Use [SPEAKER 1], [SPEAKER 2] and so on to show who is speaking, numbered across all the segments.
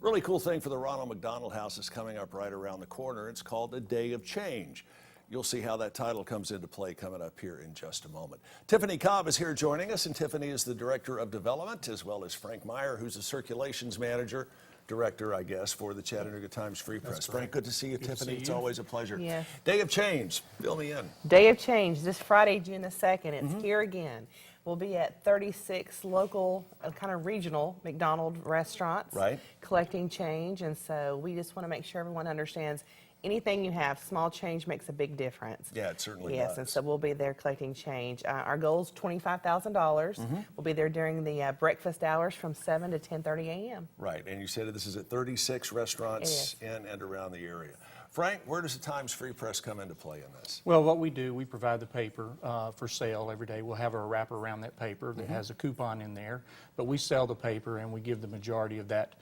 [SPEAKER 1] Really cool thing for the Ronald McDonald House is coming up right around the corner. It's called A Day of Change. You'll see how that title comes into play coming up here in just a moment. Tiffany Cobb is here joining us, and Tiffany is the Director of Development, as well as Frank Meyer, who's the Circulations Manager, Director, I guess, for the Chattanooga Times Free Press. Frank, good to see you. Tiffany, it's always a pleasure.
[SPEAKER 2] Yes.
[SPEAKER 1] Day of Change, fill me in.
[SPEAKER 2] Day of Change, this Friday, June the 2nd. It's here again. We'll be at 36 local, kind of regional McDonald restaurants, collecting change. And so we just want to make sure everyone understands anything you have, small change makes a big difference.
[SPEAKER 1] Yeah, it certainly does.
[SPEAKER 2] Yes, and so we'll be there collecting change. Our goal is $25,000. We'll be there during the breakfast hours from 7 to 10:30 a.m.
[SPEAKER 1] Right, and you said this is at 36 restaurants in and around the area. Frank, where does the Times Free Press come into play in this?
[SPEAKER 3] Well, what we do, we provide the paper for sale every day. We'll have a wrapper around that paper that has a coupon in there, but we sell the paper and we give the majority of that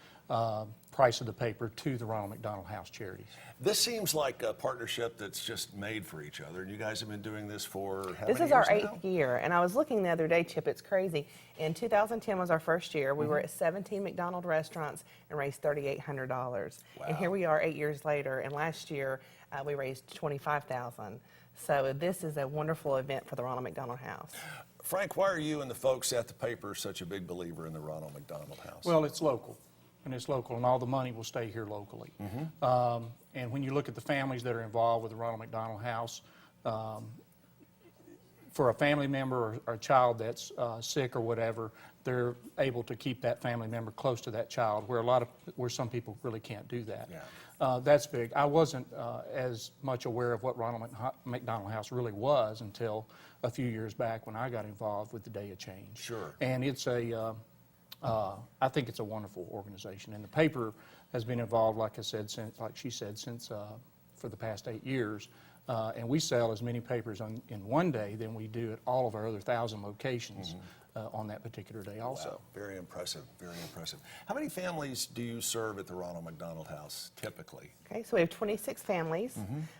[SPEAKER 3] price of the paper to the Ronald McDonald House Charities.
[SPEAKER 1] This seems like a partnership that's just made for each other, and you guys have been doing this for how many
[SPEAKER 2] years? This is our 8th year, and I was looking the other day, Chip, it's crazy. In 2010 was our first year. We were at 17 McDonald restaurants and raised $3,800. Wow. And here we are 8 years later, and last year we raised $25,000. So this is a wonderful event for the Ronald McDonald House.
[SPEAKER 1] Frank, why are you and the folks at the paper such a big believer in the Ronald McDonald House?
[SPEAKER 3] Well, it's local. And it's local, and all the money will stay here locally. And when you look at the families that are involved with the Ronald McDonald House, for a family member or a child that's sick or whatever, they're able to keep that family member close to that child, where some people really can't do that.
[SPEAKER 1] Yeah.
[SPEAKER 3] That's big. I wasn't as much aware of what Ronald McDonald House really was until a few years back when I got involved with the Day of Change.
[SPEAKER 1] Sure.
[SPEAKER 3] And it's I think it's a wonderful organization, and the paper has been involved, like I said, like she said, since for the past 8 years. And we sell as many papers in one day than we do at all of our other 1,000 locations on that particular day also.
[SPEAKER 1] Wow. Very impressive, very impressive. How many families do you serve at the Ronald McDonald House typically?
[SPEAKER 2] Okay, so we have 26 families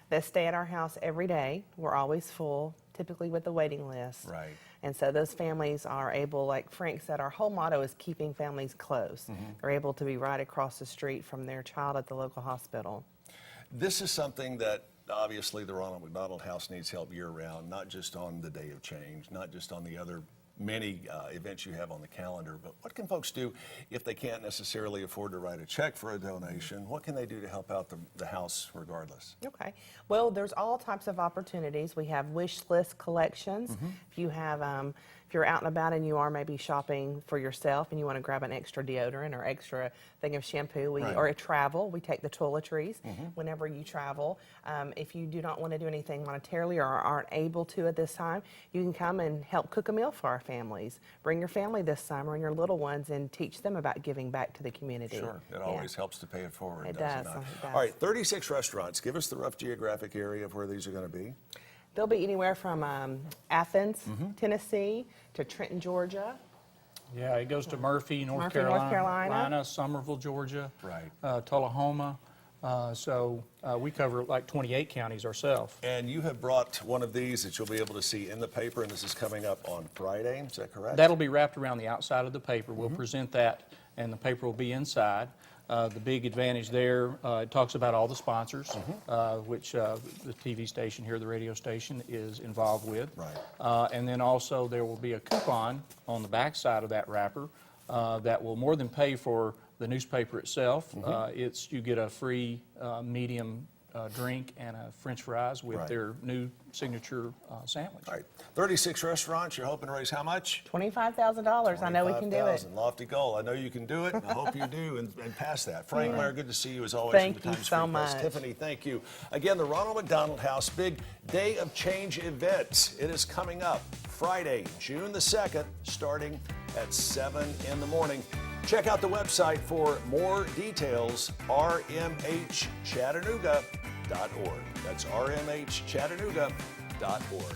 [SPEAKER 2] that stay at our house every day. We're always full, typically with a waiting list.
[SPEAKER 1] Right.
[SPEAKER 2] And so those families are able, like Frank said, our whole motto is keeping families close. They're able to be right across the street from their child at the local hospital.
[SPEAKER 1] This is something that obviously the Ronald McDonald House needs help year-round, not just on the Day of Change, not just on the other many events you have on the calendar, but what can folks do if they can't necessarily afford to write a check for a donation? What can they do to help out the house regardless?
[SPEAKER 2] Okay. Well, there's all types of opportunities. We have wish list collections. If you have, if you're out and about and you are maybe shopping for yourself and you want to grab an extra deodorant or extra thing of shampoo, or a travel, we take the toiletries whenever you travel. If you do not want to do anything monetarily or aren't able to at this time, you can come and help cook a meal for our families. Bring your family this summer and your little ones and teach them about giving back to the community.
[SPEAKER 1] Sure, it always helps to pay it forward.
[SPEAKER 2] It does.
[SPEAKER 1] All right, 36 restaurants. Give us the rough geographic area of where these are going to be.
[SPEAKER 2] They'll be anywhere from Athens, Tennessee, to Trenton, Georgia.
[SPEAKER 3] Yeah, it goes to Murphy, North Carolina, Summerville, Georgia, Tullahoma. So we cover like 28 counties ourselves.
[SPEAKER 1] And you have brought one of these that you'll be able to see in the paper, and this is coming up on Friday, is that correct?
[SPEAKER 3] That'll be wrapped around the outside of the paper. We'll present that, and the paper will be inside. The big advantage there, it talks about all the sponsors, which the TV station here, the radio station, is involved with.
[SPEAKER 1] Right.
[SPEAKER 3] And then also there will be a coupon on the back side of that wrapper that will more than pay for the newspaper itself. You get a free medium drink and a French fries with their new signature sandwich.
[SPEAKER 1] All right, 36 restaurants. You're hoping to raise how much?
[SPEAKER 2] $25,000. I know we can do it.
[SPEAKER 1] Lofty goal. I know you can do it. I hope you do and pass that. Frank Meyer, good to see you as always.
[SPEAKER 2] Thank you so much.
[SPEAKER 1] Tiffany, thank you. Again, the Ronald McDonald House Big Day of Change event. It is coming up Friday, June the 2nd, starting at 7 in the morning. Check out the website for more details, rmhchattanooga.org. That's rmhchattanooga.org.